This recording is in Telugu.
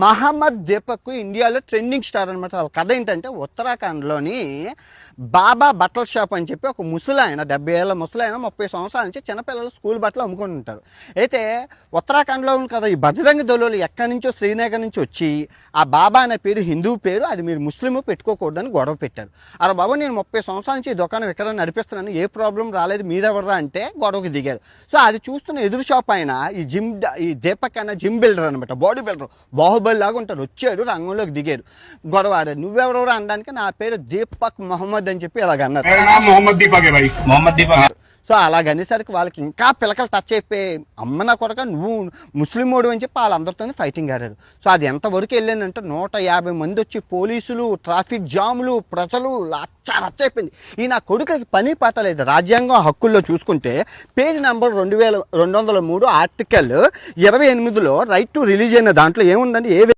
మహమ్మద్ దీపక్ ఇండియాలో ట్రెండింగ్ స్టార్ అనమాట. వాళ్ళ కథ ఏంటంటే ఉత్తరాఖండ్లోని బాబా బట్టల షాప్ అని చెప్పి ఒక ముసలాయన 70 ఏళ్ళ ముసలాయన 30 సంవత్సరాల నుంచి చిన్నపిల్లలు స్కూల్ బట్టలు అమ్ముకుంటూ ఉంటారు. అయితే ఉత్తరాఖండ్లో ఉంది కదా ఈ బజరంగ దళాలు ఎక్కడి నుంచో శ్రీనగర్ నుంచి వచ్చి ఆ బాబా అనే పేరు హిందూ పేరు, అది మీరు ముస్లిం పెట్టుకోకూడదని గొడవ పెట్టారు. అరే బాబా నేను 30 సంవత్సరాల నుంచి ఈ దుకాణం ఎక్కడ నడిపిస్తున్నాను, ఏ ప్రాబ్లం రాలేదు, మీరెవర్రా అంటే గొడవకి దిగారు. సో అది చూస్తున్న ఎదురు షాప్ ఆయన ఈ దీపక్ అనే జిమ్ బిల్డర్ అనమాట, బాడీ బిల్డర్, బాహుబలి లాగా ఉంటారు. వచ్చారు, రంగంలోకి దిగారు, గొడవ ఆడారు. నువ్వెవరెవరు అనడానికి నా పేరు దీపక్ మహమ్మద్ అని చెప్పి ఇలాగ అన్నారు. సో అలాగనేసరికి వాళ్ళకి ఇంకా పిలకలు టచ్ అయిపోయి అమ్మ నా కొరక నువ్వు ముస్లిం ఓడు అని చెప్పి వాళ్ళందరితో ఫైటింగ్ ఆడారు. సో అది ఎంతవరకు వెళ్ళానంటే 150 మంది వచ్చి పోలీసులు, ట్రాఫిక్ జాములు, ప్రజలు రచ్చైపోయింది. ఈ నా కొడుకుకి పని పట్టలేదు. రాజ్యాంగం హక్కుల్లో చూసుకుంటే పేజ్ నెంబర్ 2203 ఆర్టికల్ 28లో రైట్ టు రిలీజియన్ దాంట్లో ఏముందండి,